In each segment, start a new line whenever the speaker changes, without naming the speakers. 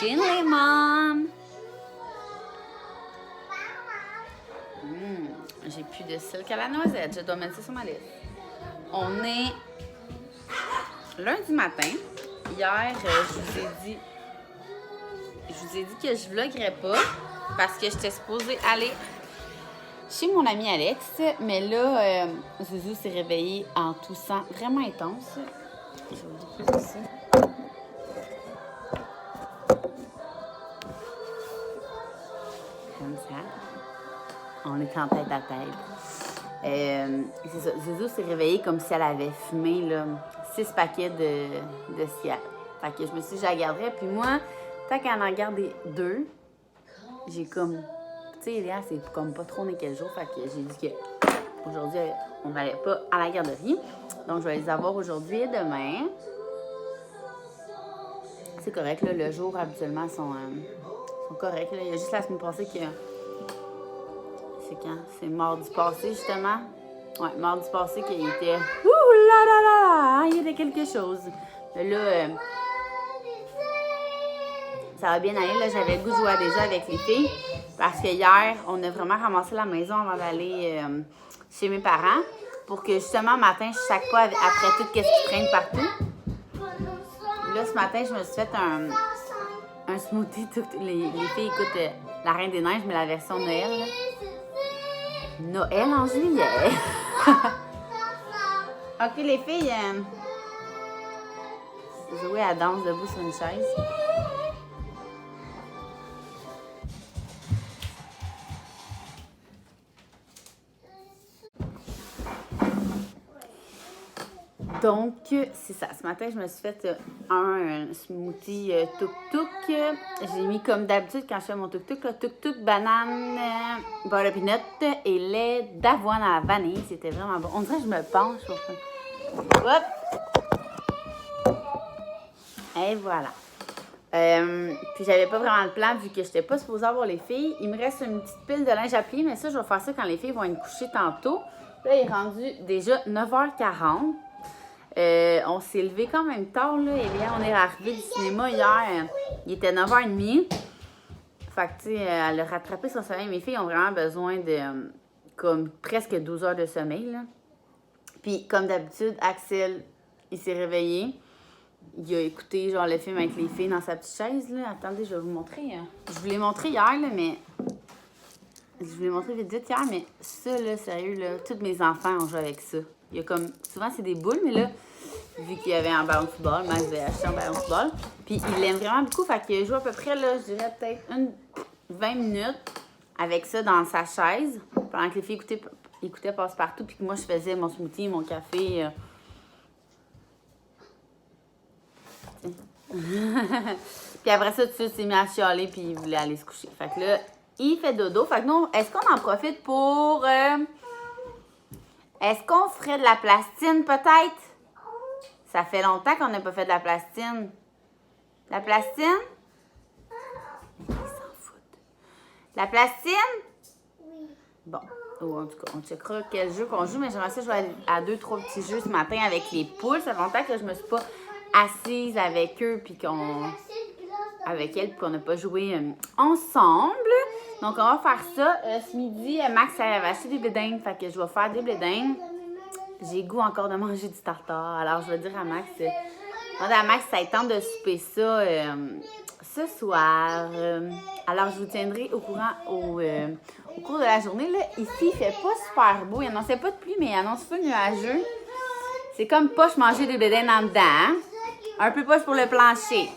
chez les mômes. J'ai plus de silk à la noisette. Je dois mettre ça sur ma liste. On est lundi matin. Hier, je vous ai dit que je vloguerais pas parce que j'étais supposée aller chez mon ami Alex. Mais là, Zouzou s'est réveillé en toussant vraiment intense. Je vais vous dire plus ici. Comme ça. On est en tête à tête. C'est ça. Zouzou s'est réveillée comme si elle avait fumé là, 6 paquets de ciel. Fait que je me suis dit, je la garderais. Puis moi, tant qu'elle en a gardé 2, j'ai comme... Tu sais, Léa, c'est comme pas trop né quel jour. Fait que j'ai dit que aujourd'hui, on n'allait pas à la garderie. Donc, je vais les avoir aujourd'hui et demain. C'est correct, là. Le jour, habituellement, sont corrects. Là. Il y a juste la semaine passée que... C'est quand? C'est mardi passé, justement. Ouais, mardi passé qu'il était... Ouh là là là! Il y avait quelque chose. Là, ça va bien aller. Là, j'avais le goût de jouer déjà avec les filles. Parce que hier, on a vraiment ramassé la maison avant d'aller chez mes parents. Pour que, justement, matin, je sac pas après tout ce qui traîne partout. Là, ce matin, je me suis fait un smoothie. Les filles écoutent La Reine des Neiges, mais la version Noël, là. Noël en juillet. OK, les filles. Zoé, elle danse debout sur une chaise. Donc, c'est ça. Ce matin, je me suis fait un smoothie tuk-tuk. J'ai mis comme d'habitude quand je fais mon tuk-tuk, tuk-tuk, banane, beurre de peanut et lait d'avoine à la vanille. C'était vraiment bon. On dirait que je me penche. Hop! Et voilà. Puis, j'avais pas vraiment le plan vu que j'étais pas supposée avoir les filles. Il me reste une petite pile de linge à plier, mais ça, je vais faire ça quand les filles vont être couchées tantôt. Là, il est rendu déjà 9h40. On s'est levé quand même tard, là. Elia, on est arrivé du cinéma hier. Il était 9h30. Fait que, tu sais, elle a rattrapé son sommeil. Mes filles ont vraiment besoin de comme presque 12 heures de sommeil, là. Puis, comme d'habitude, Axel, il s'est réveillé. Il a écouté, genre, le film avec les filles dans sa petite chaise, là. Attendez, je vais vous montrer. Je vous l'ai montré hier, là, mais... Je vous l'ai montré vite hier, mais ça, là, sérieux, là, tous mes enfants ont joué avec ça. Il y a comme... Souvent, c'est des boules, mais là, vu qu'il y avait un ballon de football, Max avait acheté un ballon de football. Puis, il l'aime vraiment beaucoup. Fait qu'il joue à peu près, là, je dirais peut-être 20 minutes avec ça dans sa chaise. Pendant que les filles écoutaient Passe-Partout. Puis que moi, je faisais mon smoothie, mon café. Puis après ça, tout de suite, il s'est mis à chialer. Puis il voulait aller se coucher. Fait que là, il fait dodo. Fait que nous, est-ce qu'on en profite pour... Est-ce qu'on ferait de la plastine, peut-être? Ça fait longtemps qu'on n'a pas fait de la plastine. La plastine? Ils s'en foutent. La plastine? Oui. Bon. Oh, en tout cas, on checkera quel jeu qu'on joue, mais j'aimerais ça jouer à 2-3 petits jeux ce matin avec les poules. Ça fait longtemps que je me suis pas assise avec eux, puis avec elles, puis qu'on n'a pas joué ensemble. Donc, on va faire ça. Ce midi, Max avait acheté des blédins. Fait que je vais faire des blédins. J'ai goût encore de manger du tartare. Alors, je vais dire à Max... Demander à Max, ça tente de souper ça ce soir. Alors, je vous tiendrai au courant au cours de la journée. Là, ici, il fait pas super beau. Il annonçait pas de pluie, mais il annonce pas nuageux. C'est comme poche manger des blédins en dedans. Hein? Un peu poche pour le plancher.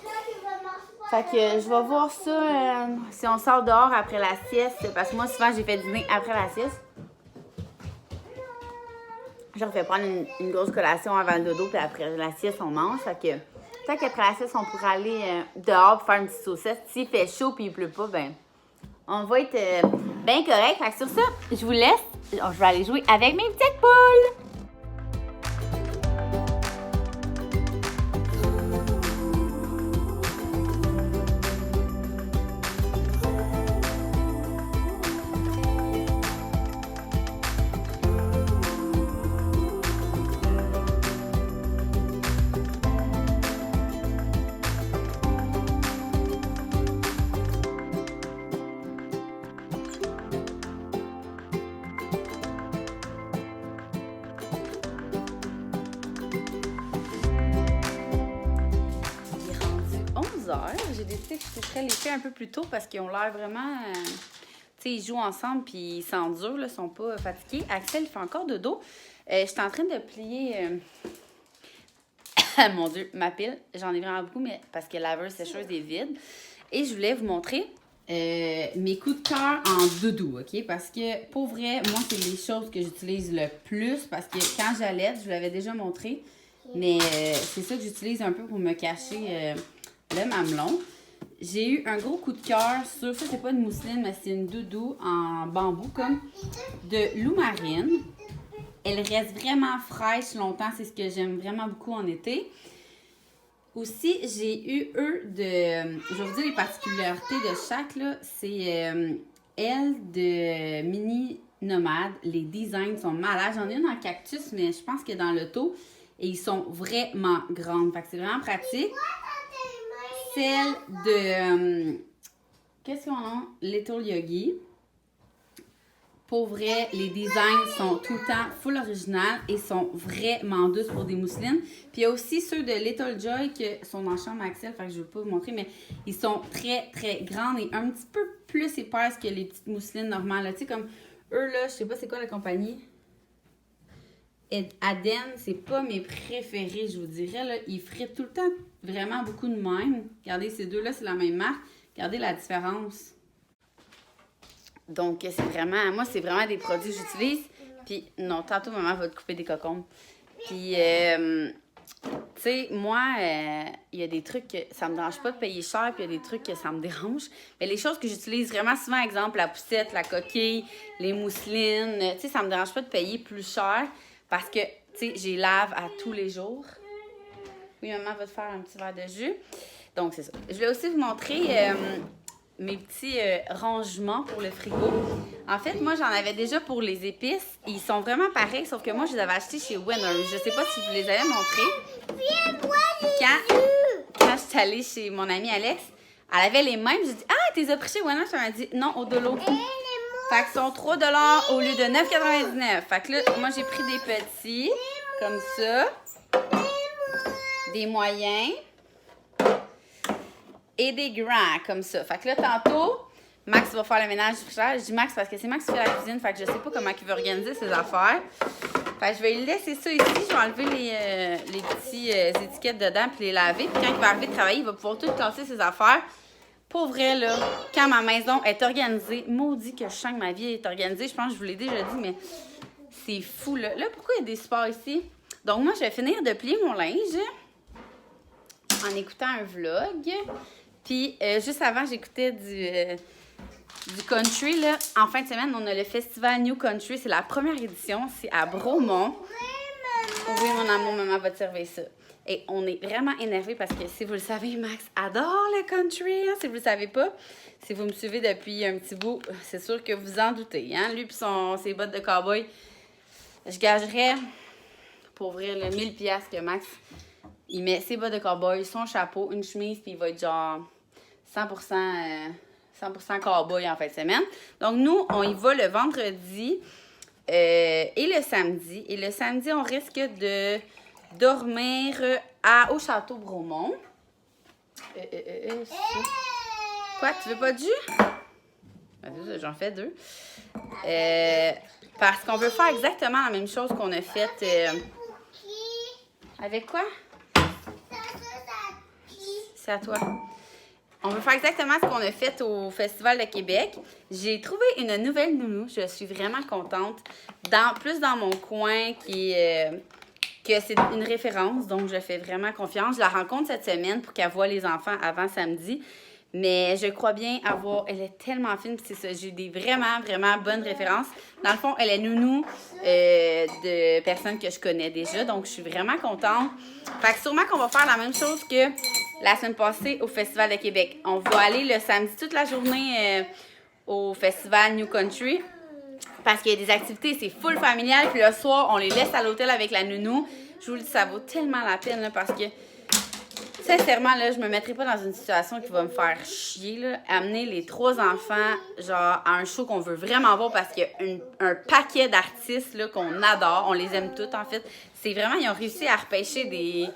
Fait que je vais voir ça si on sort dehors après la sieste. Parce que moi, souvent, j'ai fait dîner après la sieste. Je refais prendre une grosse collation avant le dodo, puis après la sieste, on mange. Fait que peut-être qu'après la sieste, on pourrait aller dehors pour faire une petite saucette. S'il fait chaud puis il pleut pas, ben on va être bien correct. Fait que sur ça, je vous laisse. Je vais aller jouer avec mes petites poules. pensé que je toucherais les filles un peu plus tôt parce qu'ils ont l'air vraiment... tu sais, ils jouent ensemble puis ils s'endurent, là, ils sont pas fatigués. Axel, il fait encore de dos. Je suis en train de plier... mon Dieu, ma pile. J'en ai vraiment beaucoup, mais parce que la laveuse sécheuse est vide. Et je voulais vous montrer mes coups de cœur en doudou, OK? Parce que, pour vrai, moi, c'est les choses que j'utilise le plus. Parce que quand j'allaite, je vous l'avais déjà montré, mais c'est ça que j'utilise un peu pour me cacher le mamelon. J'ai eu un gros coup de cœur sur, ça c'est pas une mousseline, mais c'est une doudou en bambou, comme de Loup Marine. Elle reste vraiment fraîche longtemps, c'est ce que j'aime vraiment beaucoup en été. Aussi, j'ai eu je vais vous dire les particularités de chaque, là. C'est elle de Mini Nomade. Les designs sont malades. J'en ai une en cactus, mais je pense que dans l'auto, et ils sont vraiment grandes. Fait que c'est vraiment pratique. Celle de, qu'est-ce qu'on a? Little Yogi. Pour vrai, les designs sont tout le temps full original et sont vraiment douces pour des mousselines. Puis il y a aussi ceux de Little Joy qui sont dans la chambre Axel, fait que je ne vais pas vous montrer, mais ils sont très, très grands et un petit peu plus épaisses que les petites mousselines normales. Tu sais, comme eux, là, je sais pas c'est quoi la compagnie. Aden, c'est pas mes préférés, je vous dirais. Là. Ils fritent tout le temps vraiment beaucoup de même. Regardez, ces deux-là, c'est la même marque. Regardez la différence. Donc, c'est vraiment... Moi, c'est vraiment des produits que j'utilise. Puis, non, tantôt, maman va te couper des cocombes. Puis, tu sais, moi, il y a des trucs que ça me dérange pas de payer cher, puis il y a des trucs que ça me dérange. Mais les choses que j'utilise vraiment souvent, exemple, la poussette, la coquille, les mousselines, tu sais, ça me dérange pas de payer plus cher parce que, tu sais, j'y lave à tous les jours. Oui, maman va te faire un petit verre de jus. Donc, c'est ça. Je voulais aussi vous montrer... mes petits rangements pour le frigo. En fait, moi, j'en avais déjà pour les épices. Ils sont vraiment pareils, sauf que moi, je les avais achetés chez Winners. Je sais pas si je vous les avais montrés. Quand je suis allée chez mon amie Alex, elle avait les mêmes. J'ai dit, ah, tu les as pris chez Winners? Elle m'a dit, non, au Dolo. Fait qu'ils sont 3 $ au lieu de 9,99. Fait que là, moi, j'ai pris des petits, comme ça. Des moyens. Et des grands, comme ça. Fait que là, tantôt, Max va faire le ménage du frigidaire. Je dis Max parce que c'est Max qui fait la cuisine. Fait que je sais pas comment il veut organiser ses affaires. Fait que je vais lui laisser ça ici. Je vais enlever les petites étiquettes dedans puis les laver. Puis quand il va arriver de travailler, il va pouvoir tout classer ses affaires. Pour vrai, là, quand ma maison est organisée, maudit que je sens que ma vie est organisée. Je pense que je vous l'ai déjà dit, mais c'est fou, là. Là, pourquoi il y a des supports ici? Donc, moi, je vais finir de plier mon linge en écoutant un vlog. Puis, juste avant, j'écoutais du country, là. En fin de semaine, on a le festival New Country. C'est la première édition. C'est à Bromont. Oui, mon amour, maman va te servir ça. Et on est vraiment énervés parce que, si vous le savez, Max adore le country. Hein, si vous le savez pas, si vous me suivez depuis un petit bout, c'est sûr que vous en doutez. Hein? Lui et ses bottes de cowboy, je gagerais, pour vrai, le 1000$ que Max, il met ses bottes de cowboy, son chapeau, une chemise, puis il va être genre 100% cowboy en fin de semaine. Donc, nous, on y va le vendredi et le samedi. Et le samedi, on risque de dormir au Château Bromont. Quoi, tu veux pas de jus? J'en fais 2. Parce qu'on veut faire exactement la même chose qu'on a faite. Avec quoi? C'est à toi. On veut faire exactement ce qu'on a fait au Festival de Québec. J'ai trouvé une nouvelle nounou. Je suis vraiment contente. Plus dans mon coin, que c'est une référence. Donc, je fais vraiment confiance. Je la rencontre cette semaine pour qu'elle voie les enfants avant samedi. Mais je crois bien avoir... Elle est tellement fine. Puis c'est ça, j'ai des vraiment, vraiment bonnes références. Dans le fond, elle est nounou de personnes que je connais déjà. Donc, je suis vraiment contente. Fait que sûrement qu'on va faire la même chose que la semaine passée au Festival de Québec. On va aller le samedi toute la journée au Festival New Country. Parce qu'il y a des activités, c'est full familial. Puis le soir, on les laisse à l'hôtel avec la nounou. Je vous le dis, ça vaut tellement la peine là, parce que Sincèrement, là, je me mettrai pas dans une situation qui va me faire chier, là. Amener les 3 enfants, genre, à un show qu'on veut vraiment voir parce qu'il y a un paquet d'artistes, là, qu'on adore. On les aime toutes, en fait. C'est vraiment, ils ont réussi à repêcher des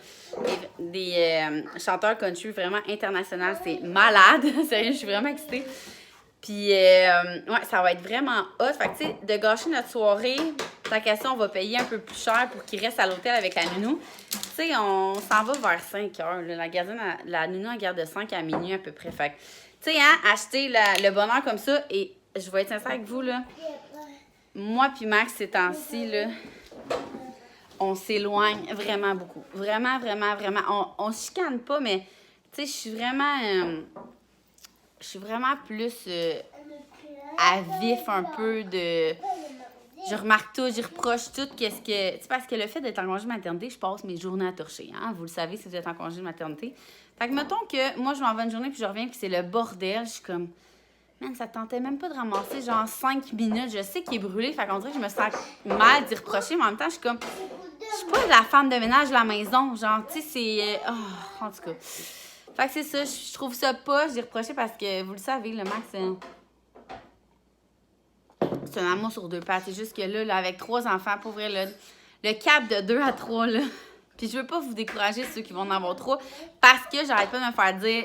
chanteurs country vraiment internationaux. C'est malade. Sérieux, je suis vraiment excitée. Puis, ouais, ça va être vraiment hot. Fait que, tu sais, de gâcher notre soirée, ta question, on va payer un peu plus cher pour qu'il reste à l'hôtel avec la nounou. Tu sais, on s'en va vers 5 heures. Là. La nounou, elle garde de 5 à minuit à peu près. Fait que, tu sais, hein, acheter le bonheur comme ça, et je vais être sincère avec vous, là. Moi puis Max, ces temps-ci, là, on s'éloigne vraiment beaucoup. Vraiment, vraiment, vraiment. On se chicane pas, mais, tu sais, je suis vraiment plus à vif un peu de... Je remarque tout, j'y reproche tout. Qu'est-ce que... Tu sais, parce que le fait d'être en congé de maternité, je passe mes journées à torcher. Hein? Vous le savez si vous êtes en congé de maternité. Fait que mettons que moi, je m'en vais une journée puis je reviens puis c'est le bordel. Je suis comme... Man, ça tentait même pas de ramasser genre 5 minutes. Je sais qu'il est brûlé. Fait qu'on dirait que je me sens mal d'y reprocher. Mais en même temps, je suis comme... Je suis pas la femme de ménage de la maison. Genre, tu sais, c'est... Oh, en tout cas... Fait que c'est ça, je trouve ça pas, j'ai reproché parce que, vous le savez, le Max, c'est un amour sur 2 pattes. C'est juste que là, avec 3 enfants, pour vrai, le cap de 2 à 3, là, puis je veux pas vous décourager ceux qui vont en avoir 3, parce que j'arrête pas de me faire dire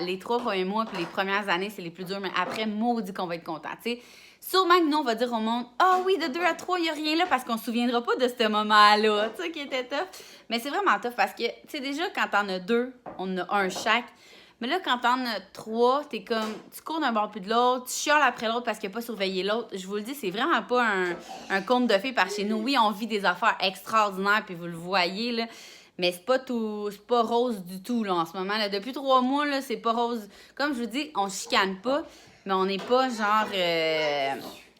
les 3 premiers mois puis les premières années, c'est les plus durs, mais après, maudit qu'on va être content, tu sais. Sûrement que nous, on va dire au monde, « Ah oui, de 2 à 3, il n'y a rien là, parce qu'on ne se souviendra pas de ce moment-là, tu sais, qui était tough. » Mais c'est vraiment tough parce que, tu sais, déjà, quand t'en as 2, on en a un chaque. Mais là, quand t'en as 3, t'es comme, tu cours d'un bord puis de l'autre, tu chiales après l'autre parce qu'il n'a pas surveillé l'autre. Je vous le dis, c'est vraiment pas un conte de fées par chez nous. Oui, on vit des affaires extraordinaires, puis vous le voyez, là. Mais c'est pas rose du tout, là, en ce moment. Là. Depuis 3 mois, là, c'est pas rose. Comme je vous dis, on chicane pas, mais on n'est pas genre...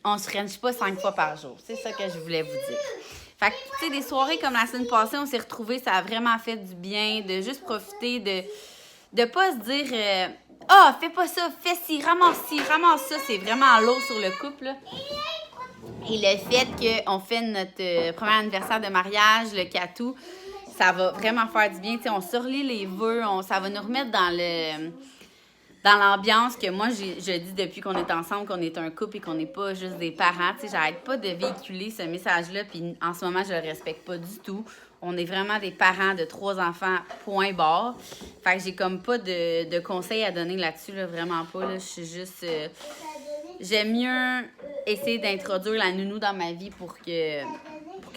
on se french pas 5 fois par jour. C'est ça que je voulais vous dire. Fait que, tu sais, des soirées comme la semaine passée, on s'est retrouvés, ça a vraiment fait du bien, de juste profiter, de pas se dire fais pas ça, fais ci, ramasse ça. C'est vraiment lourd sur le couple, là. Et le fait qu'on fait notre premier anniversaire de mariage, le catou, ça va vraiment faire du bien. Tu sais, on surlit les vœux, ça va nous remettre dans l'ambiance que moi, je dis depuis qu'on est ensemble, qu'on est un couple et qu'on n'est pas juste des parents. Tu sais, j'arrête pas de véhiculer ce message-là, puis en ce moment, je le respecte pas du tout. On est vraiment des parents de 3 enfants, point barre. Fait que j'ai comme pas de conseils à donner là-dessus, là, vraiment pas. Là. Je suis juste... j'aime mieux essayer d'introduire la nounou dans ma vie pour que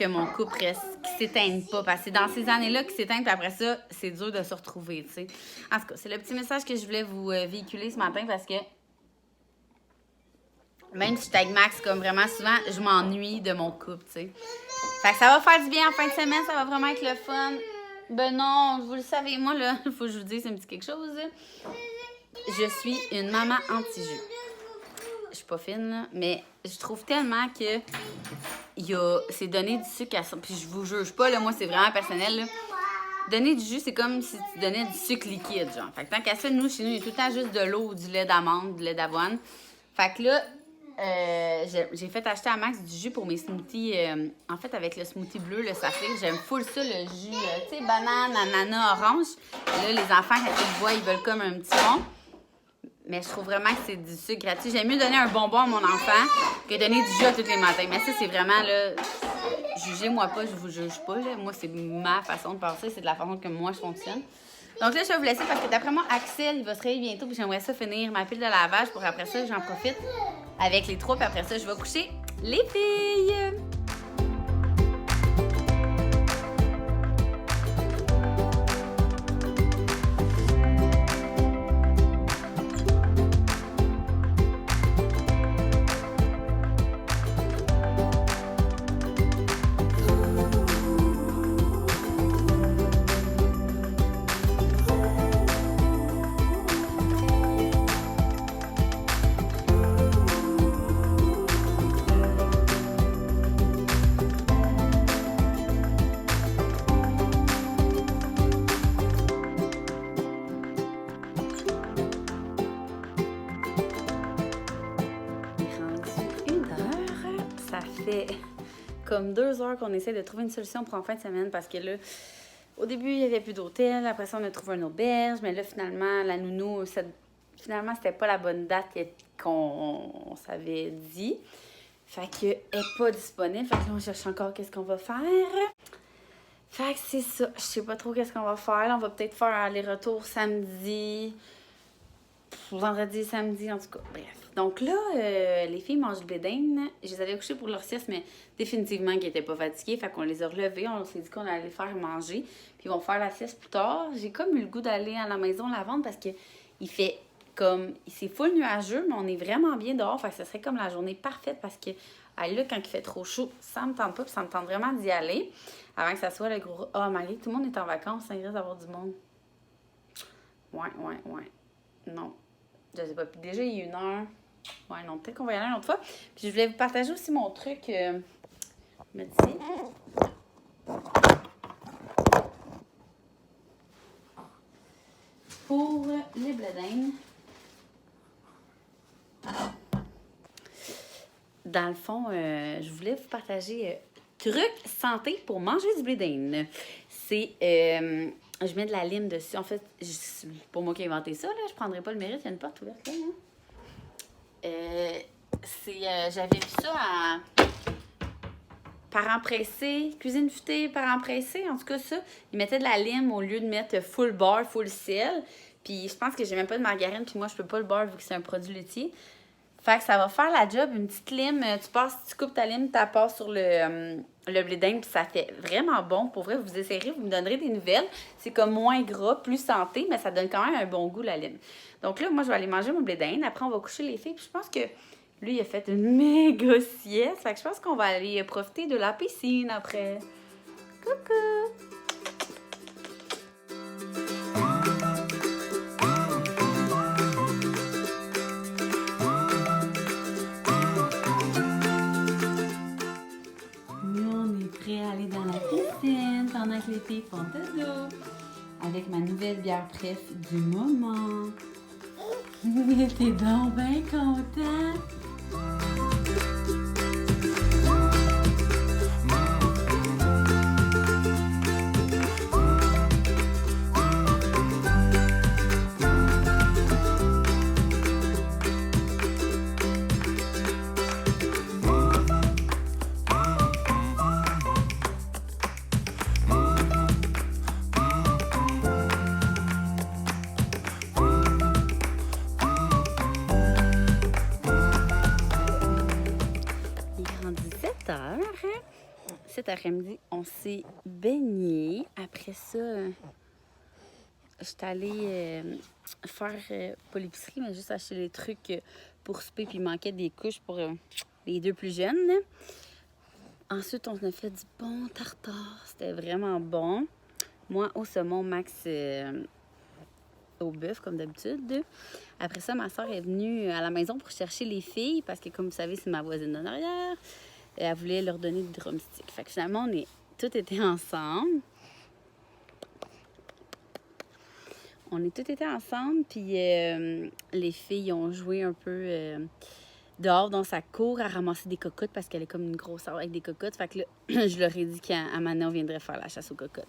mon couple reste, qu'il s'éteigne pas. Parce que c'est dans ces années-là qu'il s'éteigne, puis après ça, c'est dur de se retrouver, tu sais. En tout cas, c'est le petit message que je voulais vous véhiculer ce matin parce que même si je suis avec Max, comme vraiment souvent, je m'ennuie de mon couple, tu sais. Fait que ça va faire du bien en fin de semaine, ça va vraiment être le fun. Ben non, vous le savez, moi, là, il faut que je vous dise un petit quelque chose. Je suis une maman anti-jus. Je suis pas fine, là, mais je trouve tellement que c'est donner du sucre à ça. Puis je vous juge pas, là, moi, c'est vraiment personnel, là. Donner du jus, c'est comme si tu donnais du sucre liquide, genre. Fait que tant qu'à ça, nous, chez nous, il y a tout le temps juste de l'eau ou du lait d'amande, du lait d'avoine. Fait que là, j'ai fait acheter à Max du jus pour mes smoothies. En fait, avec le smoothie bleu, le saphir, j'aime full ça, le jus, tu sais, banane, ananas, orange. Et là, les enfants, quand ils le voient, ils veulent comme un petit fond. Mais je trouve vraiment que c'est du sucre gratuit. J'aime mieux donner un bonbon à mon enfant que donner du jus à tous les matins. Mais ça, c'est vraiment, là, jugez-moi pas, je vous juge pas, là. Moi, c'est ma façon de penser, c'est de la façon que moi, je fonctionne. Donc là, je vais vous laisser parce que d'après moi, Axel, il va se réveiller bientôt. Puis j'aimerais ça finir ma pile de lavage pour après ça, j'en profite avec les 3. Puis après ça, je vais coucher les filles. Comme 2 heures qu'on essaie de trouver une solution pour en fin de semaine parce que là, au début, il n'y avait plus d'hôtel. Après ça, on a trouvé une auberge. Mais là, finalement, la nounou, finalement, c'était pas la bonne date qu'on s'avait dit. Fait qu'elle n'est pas disponible. Fait que là, on cherche encore qu'est-ce qu'on va faire. Fait que c'est ça. Je sais pas trop qu'est-ce qu'on va faire. Là, on va peut-être faire aller-retour samedi. Vendredi, samedi, en tout cas. Bref. Donc là, les filles mangent du blé d'Inde. Je les avais couchées pour leur sieste, mais définitivement qu'ils n'étaient pas fatiguées. Fait qu'on les a relevés. On s'est dit qu'on allait les faire manger. Puis ils vont faire la sieste plus tard. J'ai comme eu le goût d'aller à la maison la vendre parce que il fait comme... C'est full nuageux, mais on est vraiment bien dehors. Fait que ce serait comme la journée parfaite parce que là, quand il fait trop chaud, ça me tente pas. Puis ça me tente vraiment d'y aller avant que ça soit le gros... Ah, malgré tout le monde est en vacances. Ça risque d'avoir du monde. Ouais. Non. Je sais pas. Puis déjà, il est 1h. Ouais, non, peut-être qu'on va y aller une autre fois. Puis je voulais vous partager aussi mon truc. Me dit. Pour les blé d'Inde. Dans le fond, je voulais vous partager truc santé pour manger du blé d'Inde. C'est... je mets de la lime dessus. En fait, c'est pour moi qui ai inventé ça, là. Je prendrais pas le mérite. Il y a une porte ouverte là. J'avais vu ça à Parents Pressés, Cuisine Futée, Parents Pressés. En tout cas, ça, ils mettaient de la lime au lieu de mettre full beurre, full sel. Puis je pense que j'ai même pas de margarine. Puis moi, je peux pas le beurre vu que c'est un produit laitier. Fait que ça va faire la job. Une petite lime, tu coupes ta lime, tu la passes sur le blé d'Inde, puis ça fait vraiment bon. Pour vrai, vous essayerez, vous me donnerez des nouvelles. C'est comme moins gras, plus santé, mais ça donne quand même un bon goût, la lime. Donc là, moi, je vais aller manger mon blé d'Inde. Après, on va coucher les filles. Puis je pense que lui, il a fait une méga sieste. Fait que je pense qu'on va aller profiter de la piscine après. Coucou! Pendant que les filles font dodo, avec ma nouvelle bière presse du moment. T'es donc bien content? Cet après-midi, on s'est baigné. Après ça, j'étais allée faire pas l'épicerie, mais juste acheter des trucs pour souper. Puis il manquait des couches pour les deux plus jeunes. Ensuite, on a fait du bon tartare. C'était vraiment bon. Moi, au saumon, Max au bœuf, comme d'habitude. Après ça, ma soeur est venue à la maison pour chercher les filles parce que, comme vous savez, c'est ma voisine en arrière. Et elle voulait leur donner du drumstick. Fait que finalement, on est tous été ensemble. Puis les filles ont joué un peu dehors dans sa cour à ramasser des cocottes parce qu'elle est comme une grosse arbre avec des cocottes. Fait que là, je leur ai dit qu'à Manon, on viendrait faire la chasse aux cocottes.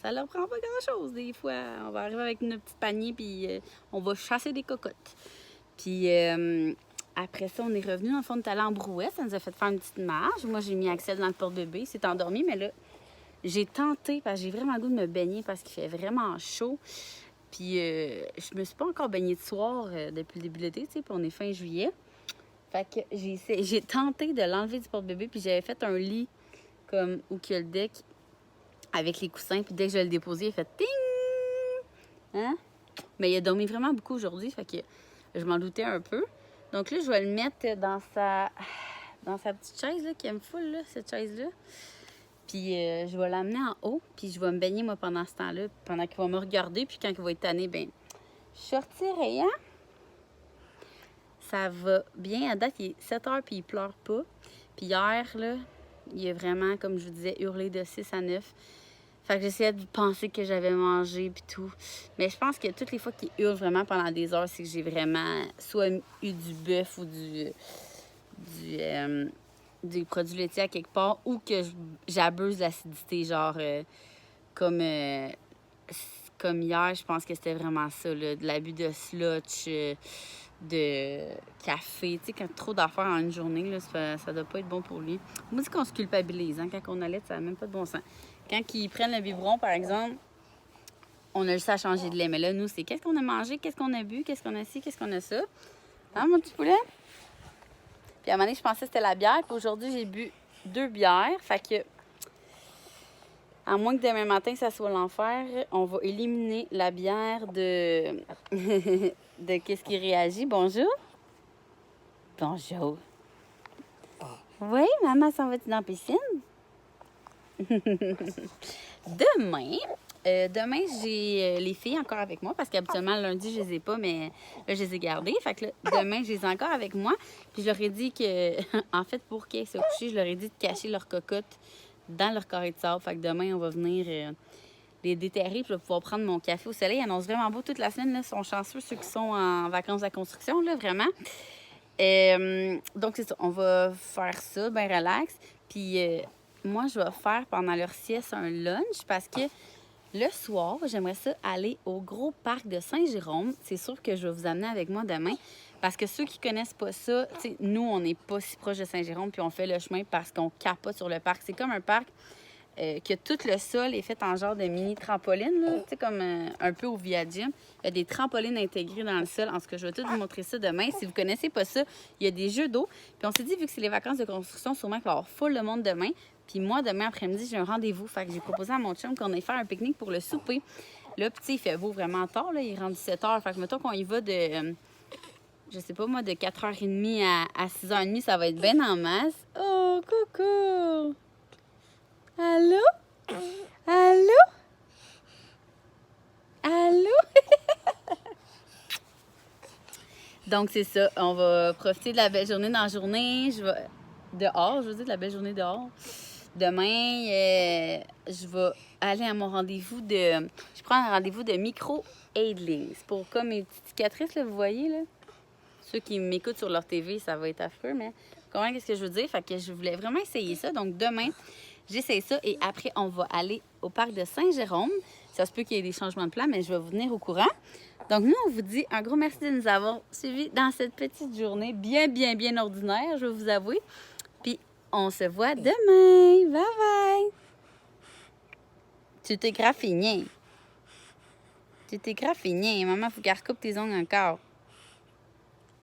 Ça leur prend pas grand-chose. Des fois, on va arriver avec notre petit panier puis on va chasser des cocottes. Puis... après ça, on est revenu. Dans le fond, on est allé en brouette. Ça nous a fait faire une petite marche. Moi, j'ai mis Axel dans le porte-bébé. Il s'est endormi, mais là, j'ai tenté parce que j'ai vraiment le goût de me baigner parce qu'il fait vraiment chaud. Puis, je me suis pas encore baignée de soir depuis le début de l'été, tu sais, puis on est fin juillet. Fait que j'ai tenté de l'enlever du porte-bébé, puis j'avais fait un lit comme où il y a le deck avec les coussins. Puis dès que je l'ai déposé, il a fait ting! Hein? Mais il a dormi vraiment beaucoup aujourd'hui, fait que je m'en doutais un peu. Donc là, je vais le mettre dans sa petite chaise là, qui aime full, là, cette chaise-là. Puis je vais l'amener en haut, puis je vais me baigner, moi, pendant ce temps-là, pendant qu'il va me regarder. Puis quand il va être tanné, ben je sortirai, hein? Ça va bien. À date, il est 7h, puis il pleure pas. Puis hier, là, il a vraiment, comme je vous disais, hurlé de 6 à 9. Fait que j'essayais de penser que j'avais mangé puis tout. Mais je pense que toutes les fois qu'il hurle vraiment pendant des heures, c'est que j'ai vraiment soit eu du bœuf ou des produits laitiers à quelque part ou que j'abuse de l'acidité, genre comme hier, je pense que c'était vraiment ça, là, de l'abus de slotch, de café. Tu sais, quand trop d'affaires en une journée, là, ça doit pas être bon pour lui. Moi, c'est qu'on se culpabilise. Hein, quand on allait, ça n'a même pas de bon sens. Quand ils prennent le biberon, par exemple, on a juste à changer de lait. Mais là, nous, c'est qu'est-ce qu'on a mangé, qu'est-ce qu'on a bu, qu'est-ce qu'on a ci, qu'est-ce qu'on a ça. Hein, mon petit poulet? Puis à un moment donné, je pensais que c'était la bière. Puis aujourd'hui, j'ai bu 2 bières. Fait que, à moins que demain matin, ça soit l'enfer, on va éliminer la bière de... de qu'est-ce qui réagit. Bonjour. Bonjour. Oui, maman s'en va-tu dans la piscine? Demain, j'ai les filles encore avec moi parce qu'habituellement, lundi, je les ai pas, mais là, je les ai gardées. Fait que là, demain, je les ai encore avec moi. Puis je leur ai dit que, en fait, pour qu'elles se couchent, je leur ai dit de cacher leur cocotte dans leur carré de sable. Fait que demain, on va venir les déterrer puis je vais pouvoir prendre mon café au soleil. Il annonce vraiment beau toute la semaine. Là. Ils sont chanceux, ceux qui sont en vacances de construction, là, vraiment. Donc, c'est ça. On va faire ça, bien relax. Puis, moi, je vais faire pendant leur sieste un lunch parce que le soir, j'aimerais ça aller au gros parc de Saint-Jérôme. C'est sûr que je vais vous amener avec moi demain. Parce que ceux qui connaissent pas ça, nous, on n'est pas si proche de Saint-Jérôme, puis on fait le chemin parce qu'on capote sur le parc. C'est comme un parc que tout le sol est fait en genre de mini trampoline, comme un peu au Via Gym. Il y a des trampolines intégrées dans le sol. En tout cas, je vais tout vous montrer ça demain. Si vous connaissez pas ça, il y a des jeux d'eau. Puis on s'est dit, vu que c'est les vacances de construction, sûrement qu'il va y avoir full de monde demain. Puis moi, demain après-midi, j'ai un rendez-vous. Fait que j'ai proposé à mon chum qu'on aille faire un pique-nique pour le souper. Là, petit, il fait beau vraiment tard. Là. Il est rendu 7 h. Fait que mettons qu'on y va de, je sais pas moi, de 4h30 à 6h30, ça va être bien en masse. Oh, coucou! Allô? Allô? Allô? Donc, c'est ça. On va profiter de la belle journée dans la journée. Je vais dehors, je veux dire, de la belle journée dehors. Demain, je vais aller à mon rendez-vous de... Je prends un rendez-vous de micro-aidlings. Pour comme mes petites cicatrices, là, vous voyez, là. Ceux qui m'écoutent sur leur TV, ça va être affreux, mais comment qu'est-ce que je veux dire? Fait que je voulais vraiment essayer ça. Donc, demain, j'essaye ça et après, on va aller au parc de Saint-Jérôme. Ça se peut qu'il y ait des changements de plan, mais je vais vous tenir au courant. Donc, nous, on vous dit un gros merci de nous avoir suivis dans cette petite journée bien ordinaire, je vais vous avouer. Puis, on se voit demain. Bye bye! Tu t'es graffiné. Tu t'es graffiné. Maman, il faut qu'elle recoupe tes ongles encore.